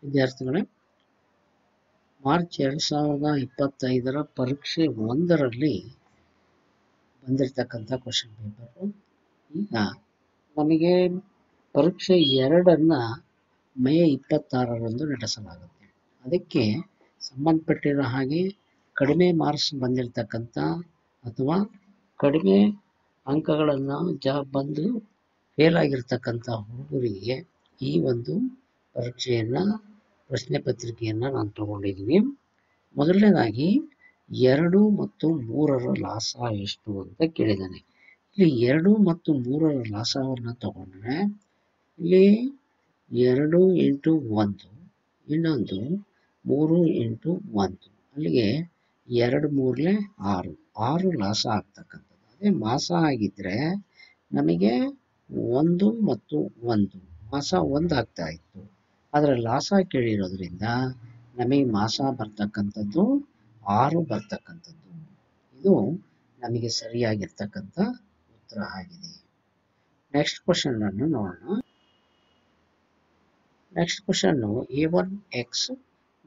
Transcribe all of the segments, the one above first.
ವಿದ್ಯಾರ್ಥಿಗಳೇ, ಮಾರ್ಚ್ 2025 ಪರೀಕ್ಷೆ 1ರಲ್ಲಿ ಬಂದಿರತಕ್ಕಂಥ ಕ್ವಶನ್ ಪೇಪರು. ಈಗ ನಮಗೆ ಪರೀಕ್ಷೆ 2ಅನ್ನು ಮೇ 26ರಂದು ನಡೆಸಲಾಗುತ್ತೆ. ಅದಕ್ಕೆ ಸಂಬಂಧಪಟ್ಟಿರೋ ಹಾಗೆ ಕಡಿಮೆ ಮಾರ್ಕ್ಸ್ ಬಂದಿರತಕ್ಕಂಥ ಅಥವಾ ಕಡಿಮೆ ಅಂಕಗಳನ್ನು ಬಂದು ಫೇಲ್ ಆಗಿರ್ತಕ್ಕಂಥ ಹುಡುಗರಿಗೆ ಈ ಒಂದು ಪರೀಕ್ಷೆಯನ್ನು ಪ್ರಶ್ನೆ ಪತ್ರಿಕೆಯನ್ನು ನಾನು ತಗೊಂಡಿದ್ದೀನಿ. ಮೊದಲನೇದಾಗಿ 2 ಮತ್ತು 3ರ ಲಾಸ ಎಷ್ಟು ಅಂತ ಕೇಳಿದ್ದಾನೆ. ಇಲ್ಲಿ 2 ಮತ್ತು 3ರ ಲಾಸವನ್ನು ತಗೊಂಡ್ರೆ ಇಲ್ಲಿ 2 ಇಂಟು 1 ಇನ್ನೊಂದು 3 ಇಂಟು 1 ಅಲ್ಲಿಗೆ 2 3 6 ಲಾಸ ಆಗ್ತಕ್ಕಂಥದ್ದು. ಅದೇ ಮಾಸ ಆಗಿದ್ರೆ ನಮಗೆ 1 ಮತ್ತು 1 ಮಾಸ 1 ಆಗ್ತಾ ಇತ್ತು. ಆದರೆ ಲಾಸ ಕೇಳಿರೋದ್ರಿಂದ ನಮಗೆ ಮಾಸ ಬರ್ತಕ್ಕಂಥದ್ದು 6 ಬರ್ತಕ್ಕಂಥದ್ದು. ಇದು ನಮಗೆ ಸರಿಯಾಗಿರ್ತಕ್ಕಂಥ ಉತ್ತರ ಆಗಿದೆ. ನೆಕ್ಸ್ಟ್ ಕ್ವಶನ್ ಅನ್ನು ನೋಡೋಣ. Next question a1x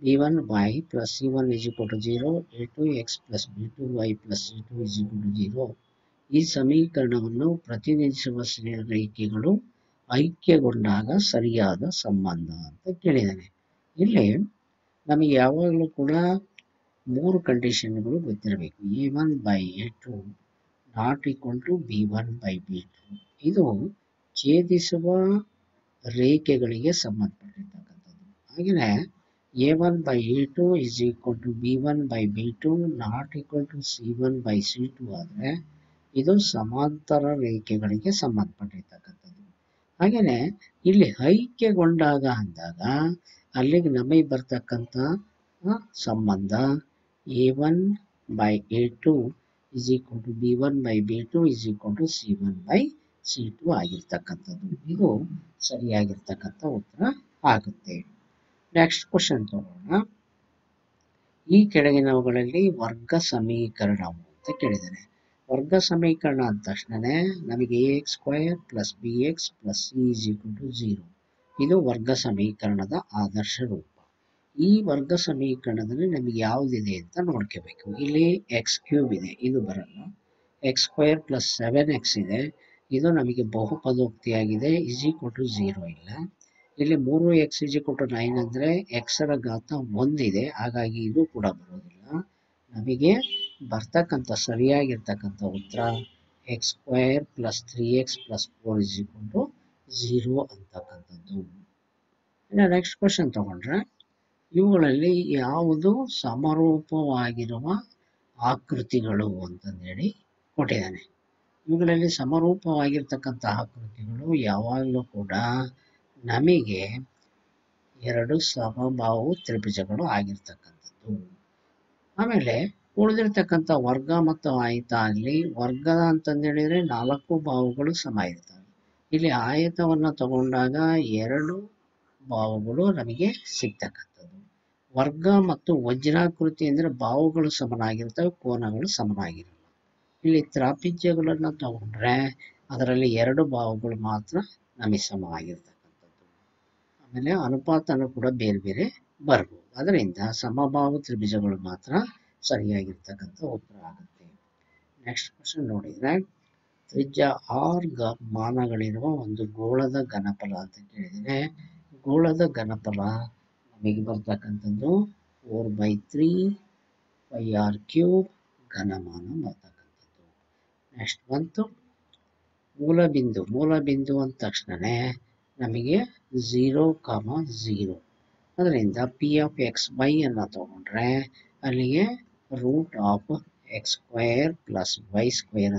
b1y plus c1 is equal to 0, a2x plus b2y plus c2 is equal to 0. ಈ ಸಮೀಕರಣವನ್ನು ಪ್ರತಿನಿಧಿಸುವ ರೇಖೆಗಳು ಐಕ್ಯಗೊಂಡಾಗ ಸರಿಯಾದ ಸಂಬಂಧ ಅಂತ ಕೇಳಿದ್ದಾನೆ. ಇಲ್ಲಿ ನಮಗೆ ಯಾವಾಗಲೂ ಕೂಡ 3 ಕಂಡೀಷನ್ಗಳು ಗೊತ್ತಿರಬೇಕು. a1 by a2 not equal to b1 by b2. ಇದು ಛೇದಿಸುವ ರೇಖೆಗಳಿಗೆ ಸಂಬಂಧಪಟ್ಟಿರ್ತಕ್ಕಂಥದ್ದು. ಹಾಗೆಯೇ a1 by a2 is equal to b1 by b2 not equal to c1 by c2 ಆದರೆ ಇದು ಸಮಾಂತರ ರೇಖೆಗಳಿಗೆ ಸಂಬಂಧಪಟ್ಟಿರ್ತಕ್ಕಂಥದ್ದು. ಹಾಗೆಯೇ ಇಲ್ಲಿ ಐಕ್ಯಗೊಂಡಾಗ ಅಂದಾಗ ಅಲ್ಲಿಗೆ ನಮಗೆ ಬರ್ತಕ್ಕಂಥ ಸಂಬಂಧ a1 by a2 is equal to b1 by b2 is equal to c1 by c2 ಆಗಿರ್ತಕ್ಕಂಥದ್ದು. ಇದು ಸರಿಯಾಗಿರ್ತಕ್ಕಂಥ ಉತ್ತರ ಆಗುತ್ತೆ. ನೆಕ್ಸ್ಟ್ ಕ್ವಶನ್ ತಗೋಣ. ಈ ಕೆಳಗಿನವುಗಳಲ್ಲಿ ವರ್ಗ ಸಮೀಕರಣವು ಅಂತ ಕೇಳಿದ್ದಾನೆ. ವರ್ಗ ಸಮೀಕರಣ ಅಂದ ತಕ್ಷಣನೇ ನಮಗೆ ax² plus bx plus c is equal to 0. ಇದು ವರ್ಗ ಸಮೀಕರಣದ ಆದರ್ಶ ರೂಪ. ಈ ವರ್ಗ ಸಮೀಕರಣದಲ್ಲಿ ನಮಗೆ ಯಾವುದಿದೆ ಅಂತ ನೋಡ್ಕೋಬೇಕು. ಇಲ್ಲಿ x³ ಇದೆ, ಇದು ಬರಲ್ಲ. x² plus 7x ಇದೆ, ಇದು ನಮಗೆ ಬಹುಪದೋಕ್ತಿಯಾಗಿದೆ. is equal to 0 ಇಲ್ಲ. ಇಲ್ಲಿ 3x is equal to 9 ಅಂದರೆ xರ ಘಾತ 1 ಇದೆ, ಹಾಗಾಗಿ ಇದು ಕೂಡ ಬರೋದಿಲ್ಲ. ನಮಗೆ ಬರ್ತಕ್ಕಂಥ ಸರಿಯಾಗಿರ್ತಕ್ಕಂಥ ಉತ್ತರ x² plus 3x plus 4 is equal to 0 ಅಂತಕ್ಕಂಥದ್ದು. ಇನ್ನು ನೆಕ್ಸ್ಟ್ ಕ್ವಶನ್ ತಗೊಂಡ್ರೆ ಇವುಗಳಲ್ಲಿ ಯಾವುದು ಸಮರೂಪವಾಗಿರುವ ಆಕೃತಿಗಳು ಅಂತಂದೇಳಿ ಕೊಟ್ಟಿದ್ದಾನೆ. ಇವುಗಳಲ್ಲಿ ಸಮರೂಪವಾಗಿರ್ತಕ್ಕಂಥ ಆಕೃತಿಗಳು ಯಾವಾಗಲೂ ಕೂಡ ನಮಗೆ 2 ಸಮಬಾಹು ತ್ರಿಭುಜಗಳು ಆಗಿರ್ತಕ್ಕಂಥದ್ದು. ಆಮೇಲೆ ಉಳಿದಿರ್ತಕ್ಕಂಥ ವರ್ಗ ಮತ್ತು ಆಯತ ಅಲ್ಲಿ ವರ್ಗದ ಅಂತಂದೇಳಿದರೆ 4 ಬಾಹುಗಳು ಸಮ ಇರ್ತವೆ. ಇಲ್ಲಿ ಆಯತವನ್ನು ತಗೊಂಡಾಗ 2 ಬಾಹುಗಳು ನಮಗೆ ಸಿಗ್ತಕ್ಕಂಥದ್ದು. ವರ್ಗ ಮತ್ತು ವಜ್ರಾಕೃತಿ ಅಂದರೆ ಬಾಹುಗಳು ಸಮನಾಗಿರ್ತವೆ, ಕೋನಗಳು ಸಮನಾಗಿರಲ್ಲ. ಇಲ್ಲಿ ತ್ರಾಪಿಜ್ಯಗಳನ್ನು ತಗೊಂಡ್ರೆ ಅದರಲ್ಲಿ 2 ಬಾಹುಗಳು ಮಾತ್ರ ನಮಗೆ ಸಮವಾಗಿರ್ತಕ್ಕಂಥದ್ದು. ಆಮೇಲೆ ಅನುಪಾತನೂ ಕೂಡ ಬೇರೆ ಬೇರೆ ಬರ್ಬೋದು. ಅದರಿಂದ ಸಮಬಾಹು ತ್ರಿಭುಜಗಳು ಮಾತ್ರ ಸರಿಯಾಗಿರ್ತಕ್ಕಂಥ ಉತ್ತರ ಆಗುತ್ತೆ. ನೆಕ್ಸ್ಟ್ ಕ್ವಶನ್ ನೋಡಿದರೆ ತ್ರಿಜ್ಯ r ಮಾನಗಳಿರುವ ಒಂದು ಗೋಳದ ಘನಫಲ ಅಂತ ಕೇಳಿದರೆ ಗೋಳದ ಘನಫಲ ನಮಗೆ ಬರ್ತಕ್ಕಂಥದ್ದು 4/3 πr³ ಘನಮಾನ ಬರ್ತಕ್ಕಂಥದ್ದು. ನೆಕ್ಸ್ಟ್ ಬಂತು ಮೂಲಬಿಂದು ಅಂದ ತಕ್ಷಣವೇ ನಮಗೆ 0,0. ಅದರಿಂದ p of xy ಅನ್ನು ತಗೊಂಡ್ರೆ ಅಲ್ಲಿಗೆ √(x² plus y²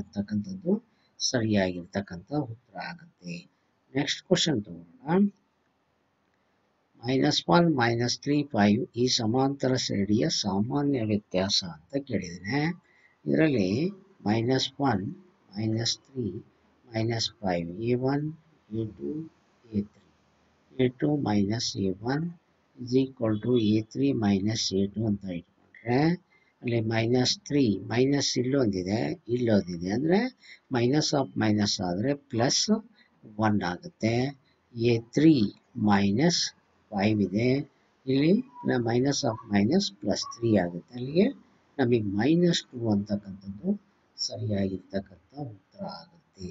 ಅಂತಕ್ಕಂಥದ್ದು ಸರಿಯಾಗಿರ್ತಕ್ಕಂಥ ಉತ್ತರ ಆಗುತ್ತೆ. ನೆಕ್ಸ್ಟ್ ಕ್ವಶನ್ ತಗೋಣ. -1 -3 5 ಈ ಸಮಾಂತರ ಶ್ರೇಣಿಯ ಸಾಮಾನ್ಯ ವ್ಯತ್ಯಾಸ ಅಂತ ಕೇಳಿದ್ದೇನೆ. ಇದರಲ್ಲಿ -1 -3 -5 a1 a2 a3 a2 minus a1 is equal to a3 minus a2 ಅಂತ ಇಟ್ಕೊಂಡ್ರೆ ಅಲ್ಲಿ -3 ಮೈನಸ್ ಇಲ್ಲೊಂದಿದೆ ಇಲ್ಲೊಂದಿದೆ ಅಂದರೆ ಮೈನಸ್ ಆಫ್ ಮೈನಸ್ ಆದರೆ +1 ಆಗುತ್ತೆ. a3 -5 ಇದೆ, ಇಲ್ಲಿ ಮೈನಸ್ ಆಫ್ ಮೈನಸ್ +3 ಆಗುತ್ತೆ. ಅಲ್ಲಿಗೆ ನಮಗೆ -2 ಅಂತಕ್ಕಂಥದ್ದು ಸರಿಯಾಗಿರ್ತಕ್ಕಂಥ ಉತ್ತರ ಆಗುತ್ತೆ.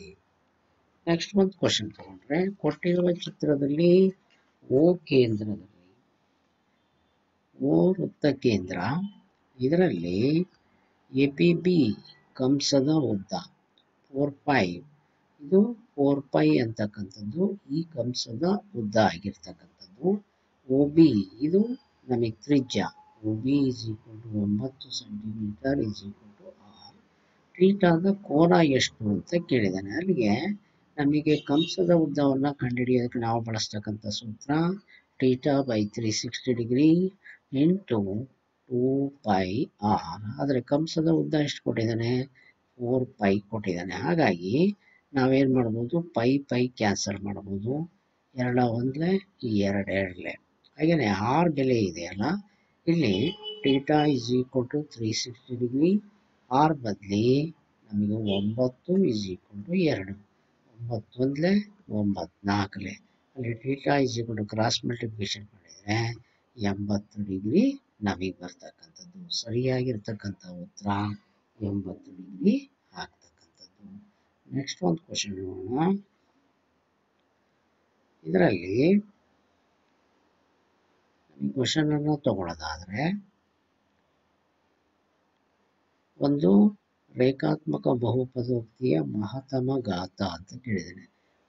ನೆಕ್ಸ್ಟ್ ಒಂದು ಕ್ವಶನ್ ತಗೊಂಡ್ರೆ, ಕೊಟ್ಟಿರುವ ಚಿತ್ರದಲ್ಲಿ ಓ ಕೇಂದ್ರದಲ್ಲಿ ಓ ವೃತ್ತ ಕೇಂದ್ರ, ಇದರಲ್ಲಿ APB ಕಂಸದ ಉದ್ದ 4π, ಇದು 4π ಅಂತಕ್ಕಂಥದ್ದು ಈ ಕಂಸದ ಉದ್ದ ಆಗಿರ್ತಕ್ಕಂಥದ್ದು. OB ಇದು ನಮಗೆ ತ್ರಿಜ್ಯ, OB = 9 ಸೆಂಟಿಮೀಟರ್ R. ಥೀಟಾದ ಕೋನ ಎಷ್ಟು ಅಂತ ಕೇಳಿದ್ದಾನೆ. ಅಲ್ಲಿಗೆ ನಮಗೆ ಕಂಸದ ಉದ್ದವನ್ನು ಕಂಡುಹಿಡಿಯೋದಕ್ಕೆ ನಾವು ಬಳಸ್ತಕ್ಕಂಥ ಸೂತ್ರ θ/360 ಡಿಗ್ರಿ ಇಂಟು 2πr. ಆದರೆ ಕಂಸದ ಉದ್ದ ಎಷ್ಟು ಕೊಟ್ಟಿದ್ದಾನೆ? 4π ಕೊಟ್ಟಿದ್ದಾನೆ. ಹಾಗಾಗಿ ನಾವೇನು ಮಾಡ್ಬೋದು, ಪೈ ಕ್ಯಾನ್ಸಲ್ ಮಾಡ್ಬೋದು. 2 ಒಂದ್ಲೆ 2 ಎರಡ್ಲೆ. ಹಾಗೆಯೇ ಆರ್ ಬೆಲೆ ಇದೆಯಲ್ಲ, ಇಲ್ಲಿ θ = 360 ಡಿಗ್ರಿ, ಆರ್ ಬದಲಿ ನಮಗೆ 9 = 2, 9 ಒಂದ್ಲೆ 9 4ಲೆ. ಅಲ್ಲಿ θ ಕ್ರಾಸ್ ಮಲ್ಟಿಪ್ಲಿಕೇಶನ್ ಮಾಡಿದರೆ 80 ಡಿಗ್ರಿ ನಮಗೆ ಬರ್ತಕ್ಕಂಥದ್ದು. ಸರಿಯಾಗಿರ್ತಕ್ಕಂಥ ಉತ್ತರ 80 ಡಿಗ್ರಿ ಆಗ್ತಕ್ಕಂಥದ್ದು. ನೆಕ್ಸ್ಟ್ ಒಂದು ಕ್ವಶನ್ ನೋಡೋಣ. ಇದರಲ್ಲಿ ಕ್ವಶನ್ ಅನ್ನು ತಗೊಳ್ಳೋದಾದ್ರೆ, ಒಂದು ರೇಖಾತ್ಮಕ ಬಹುಪದೋಕ್ತಿಯ ಮಹತ್ತಮ ಘಾತ ಅಂತ ಕೇಳಿದ್ದೇನೆ.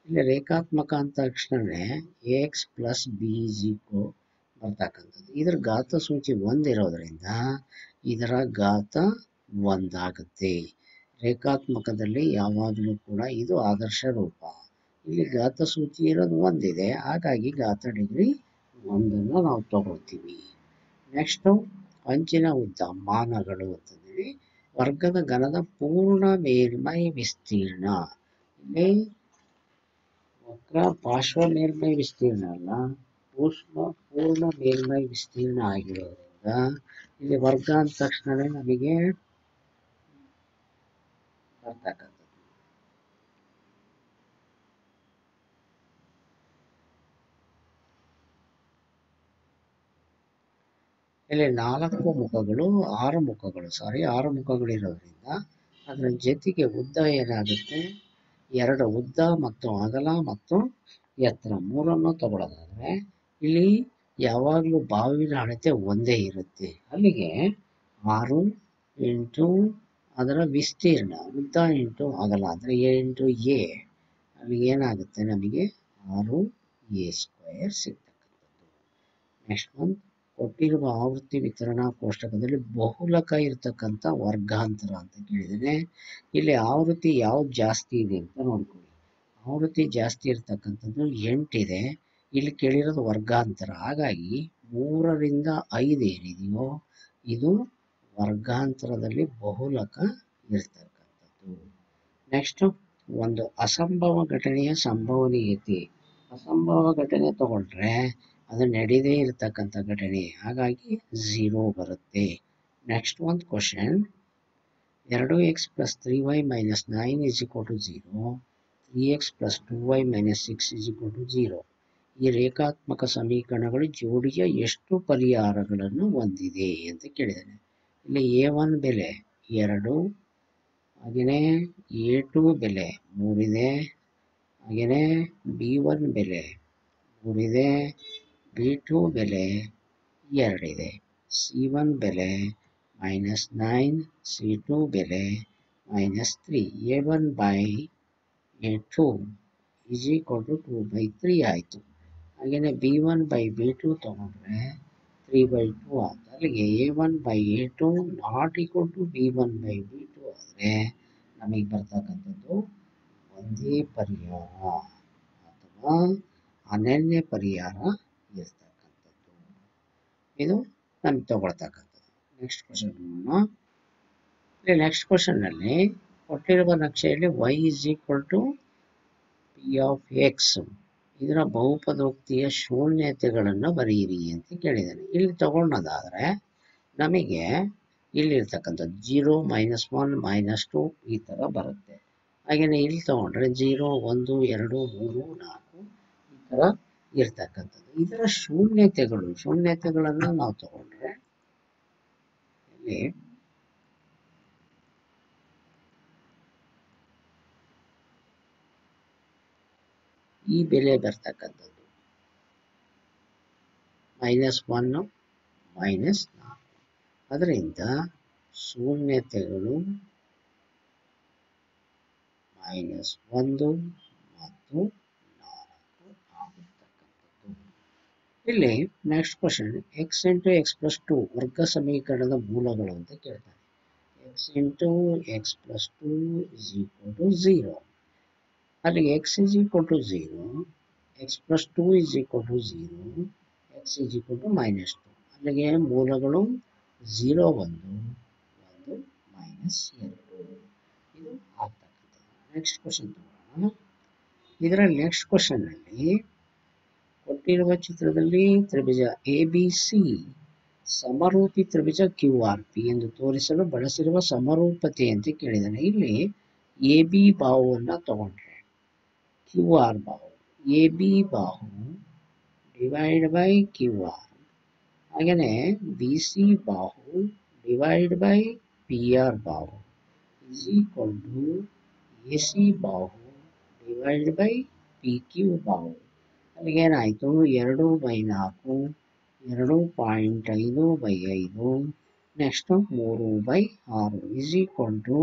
ಇಲ್ಲಿ ರೇಖಾತ್ಮಕ ಅಂತ ತಕ್ಷಣವೇ AX + B ಬರ್ತಕ್ಕಂಥದ್ದು. ಇದರ ಘಾತ ಸೂಚಿ 1 ಇರೋದ್ರಿಂದ ಇದರ ಘಾತ 1 ಆಗುತ್ತೆ. ರೇಖಾತ್ಮಕದಲ್ಲಿ ಯಾವಾಗಲೂ ಕೂಡ ಇದು ಆದರ್ಶ ರೂಪ. ಇಲ್ಲಿ ಘಾತ ಸೂಚಿ ಇರೋದು 1 ಇದೆ, ಹಾಗಾಗಿ ಘಾತ ಡಿಗ್ರಿ 1 ನಾವು ತಗೊಳ್ತೀವಿ. ನೆಕ್ಸ್ಟು ಅಂಚಿನ ಉದ್ದ ಮಾನಗಳು ಅಂತಂದೇಳಿ, ವರ್ಗದ ಘನದ ಪೂರ್ಣ ಮೇಲ್ಮೈ ವಿಸ್ತೀರ್ಣ. ಇಲ್ಲಿ ವಕ್ರ ಪಾರ್ಶ್ವ ಮೇಲ್ಮೈ ವಿಸ್ತೀರ್ಣ ಅಲ್ಲ, ಪೂರ್ಣ ಮೇಲ್ಮೈ ವಿಸ್ತೀರ್ಣ ಆಗಿರೋದ್ರಿಂದ ಇಲ್ಲಿ ವರ್ಗ ಅಂದ ತಕ್ಷಣವೇ ನಮಗೆ ಬರ್ತಕ್ಕಂಥದ್ದು. ಇಲ್ಲಿ 6 ಮುಖಗಳು ಇರೋದ್ರಿಂದ ಅದರ ಜೊತೆಗೆ ಉದ್ದ ಏನಾಗುತ್ತೆ, 2 ಉದ್ದ ಮತ್ತು ಅಗಲ ಮತ್ತು ಎತ್ತರ 3 ತಗೊಳ್ಳೋದಾದ್ರೆ ಇಲ್ಲಿ ಯಾವಾಗಲೂ ಬಾವಿನ ಅಳತೆ ಒಂದೇ ಇರುತ್ತೆ. ಅಲ್ಲಿಗೆ 6 ಇಂಟು ಅದರ ವಿಸ್ತೀರ್ಣ ಉದ್ದ ಇಂಟು ಅಗಲ ಅಂದರೆ A ಇಂಟು A, ಅಲ್ಲಿ ಏನಾಗುತ್ತೆ ನಮಗೆ 6A² ಸಿಗ್ತಕ್ಕಂಥದ್ದು. ನೆಕ್ಸ್ಟ್ ಒಂದು ಕೊಟ್ಟಿರುವ ಆವೃತ್ತಿ ವಿತರಣಾ ಕೋಷ್ಟಕದಲ್ಲಿ ಬಹುಲಕ ಇರ್ತಕ್ಕಂಥ ವರ್ಗಾಂತರ ಅಂತ ಕೇಳಿದ್ದೇನೆ. ಇಲ್ಲಿ ಆವೃತ್ತಿ ಯಾವ್ದು ಜಾಸ್ತಿ ಇದೆ ಅಂತ ನೋಡ್ಕೊಳ್ಳಿ. ಆವೃತ್ತಿ ಜಾಸ್ತಿ ಇರ್ತಕ್ಕಂಥದ್ದು 8 ಇದೆ. ಇಲ್ಲಿ ಕೇಳಿರೋದು ವರ್ಗಾಂತರ, ಹಾಗಾಗಿ 3 ರಿಂದ 5 ಏನಿದೆಯೋ ಇದು ವರ್ಗಾಂತರದಲ್ಲಿ ಬಹುಲಕ ಇರ್ತಕ್ಕಂಥದ್ದು. ನೆಕ್ಸ್ಟ್ ಒಂದು ಅಸಂಭವ ಘಟನೆಯ ಸಂಭವನೀಯತೆ. ಅಸಂಭವ ಘಟನೆ ತಗೊಂಡ್ರೆ ಅದು ನಡೆಯದೇ ಇರತಕ್ಕಂಥ ಘಟನೆ, ಹಾಗಾಗಿ 0 ಬರುತ್ತೆ. ನೆಕ್ಸ್ಟ್ ಒಂದು question, 2x + 3y - 9 = 0, 3x + 2y - 6 = 0. ಈ ರೇಖಾತ್ಮಕ ಸಮೀಕರಣಗಳು ಜೋಡಿಯ ಎಷ್ಟು ಪರಿಹಾರಗಳನ್ನು ಹೊಂದಿದೆ ಅಂತ ಕೇಳಿದ್ದಾನೆ. ಇಲ್ಲಿ A1 ಬೆಲೆ 2, ಹಾಗೆಯೇ A2 ಬೆಲೆ 3 ಇದೆ, ಹಾಗೆಯೇ B1 ಬೆಲೆ 3 ಇದೆ, B2 ಬೆಲೆ 2 ಇದೆ, C1 ಬೆಲೆ -9, C2 ಬೆಲೆ -3. A1/A2 = 2/3 ಆಯಿತು. ಹಾಗೆಯೇ B1/B2 ತಗೊಂಡ್ರೆ 3/2 ಆಯಿತು. ಅಲ್ಲಿಗೆ A1/A2 ≠ B1/B2 ಆದರೆ ನಮಗೆ ಬರ್ತಕ್ಕಂಥದ್ದು ಒಂದೇ ಪರಿಹಾರ ಅಥವಾ ಅನನ್ಯ ಪರಿಹಾರ ಇರ್ತಕ್ಕಂಥದ್ದು. ಇದು ನಮಗೆ ತಗೊಳ್ತಕ್ಕಂಥದ್ದು. ನೆಕ್ಸ್ಟ್ ಕ್ವಶನ್ ನೋಡೋಣ. ನೆಕ್ಸ್ಟ್ ಕ್ವಶನ್ನಲ್ಲಿ ಕೊಟ್ಟಿರುವ ನಕ್ಷೆಯಲ್ಲಿ y = P(x), ಇದರ ಬಹುಪದೋಕ್ತಿಯ ಶೂನ್ಯತೆಗಳನ್ನು ಬರೆಯಿರಿ ಅಂತ ಕೇಳಿದ್ದಾನೆ. ಇಲ್ಲಿ ತಗೊಳ್ಳೋದಾದರೆ ನಮಗೆ ಇಲ್ಲಿರ್ತಕ್ಕಂಥದ್ದು 0, -1, -2 ಈ ಥರ ಬರುತ್ತೆ. ಹಾಗೆಯೇ ಇಲ್ಲಿ ತಗೊಂಡ್ರೆ 0, 1, 2, 3, 4 ಈ ಥರ ಇರ್ತಕ್ಕಂಥದ್ದು. ಇದರ ಶೂನ್ಯತೆಗಳನ್ನು ನಾವು ತಗೊಂಡ್ರೆ ಇಲ್ಲಿ ಈ ಬೆಲೆ ಬರ್ತಕ್ಕಂಥದ್ದು -1 -4. ಅದರಿಂದ ಶೂನ್ಯತೆಗಳು -1 ಮತ್ತು 4 ಆಗಿರ್ತಕ್ಕಂಥದ್ದು. ಇಲ್ಲಿ next question, x into x+2 ವರ್ಗ ಸಮೀಕರಣದ ಮೂಲಗಳು ಅಂತ ಕೇಳ್ತಾರೆ. x into x+2 0. ಅಲ್ಲಿಗೆ x = 0, x+2 = 0, x -2. ಅಲ್ಲಿಗೆ ಮೂಲಗಳು 0 1 1 -2 ಇದು ಆಗ್ತಕ್ಕಂಥದ್ದು. ನೆಕ್ಸ್ಟ್ ಕ್ವಶನ್ ತಗೋಣ. ಇದರಲ್ಲಿ ನೆಕ್ಸ್ಟ್ ಕ್ವಶನ್ ಅಲ್ಲಿ ಕೊಟ್ಟಿರುವ ಚಿತ್ರದಲ್ಲಿ ತ್ರಿಭುಜ ABC ಸಮರೂಪಿ ತ್ರಿಭುಜ QRP ಎಂದು ತೋರಿಸಲು ಬಳಸಿರುವ ಸಮರೂಪತೆ ಅಂತ ಕೇಳಿದ್ದಾನೆ. ಇಲ್ಲಿ AB ಬಾಹುವನ್ನು ತಗೊಂಡ್ರೆ QR ಬಾಹು, AB ಬಾಹು ಡಿವೈಡ್ ಬೈ QR, ಹಾಗೆಯೇ BC ಬಾಹು ಡಿವೈಡ್ ಬೈ PR ಬಾಹು ಇಸ್ ಈಕ್ವಲ್ ಟು AC ಬಾಹು ಡಿವೈಡ್ ಬೈ PQ ಬಾಹು. ಅಲ್ಲಿಗೆ ಏನಾಯಿತು, 2/4 2.5/5 ನೆಕ್ಸ್ಟ್ 3/6 ಇಸ್ ಈಕ್ವಲ್ ಟು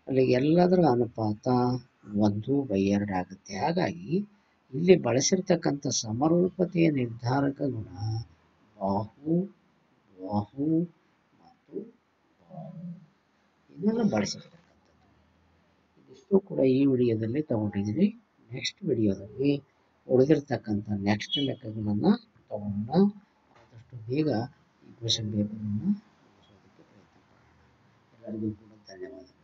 ಅಲ್ಲಿಗೆ ಎಲ್ಲದರ ಅನುಪಾತ 1/2 ಆಗುತ್ತೆ. ಹಾಗಾಗಿ ಇಲ್ಲಿ ಬಳಸಿರ್ತಕ್ಕಂಥ ಸಮರೂಪತೆಯ ನಿರ್ಧಾರಕ ಗುಣ ಬಾಹು ಬಾಹು ಮತ್ತು ಬಾಹು ಇದನ್ನು ಬಳಸಿರ್ತಕ್ಕಂಥದ್ದು. ಇದಿಷ್ಟು ಕೂಡ ಈ ವಿಡಿಯೋದಲ್ಲಿ ತಗೊಂಡಿದ್ದೀನಿ. ನೆಕ್ಸ್ಟ್ ವಿಡಿಯೋದಲ್ಲಿ ಉಳಿದಿರ್ತಕ್ಕಂಥ ನೆಕ್ಸ್ಟ್ ಲೆಕ್ಕಗಳನ್ನು ತಗೊಂಡ ಆದಷ್ಟು ಬೇಗ ಈ ಕ್ವೆಶ್ಚನ್ ಪೇಪರನ್ನು ಮುಗಿಸೋದಕ್ಕೆ ಪ್ರಯತ್ನ ಪಡೋಣ. ಎಲ್ಲರಿಗೂ ಕೂಡ ಧನ್ಯವಾದಗಳು.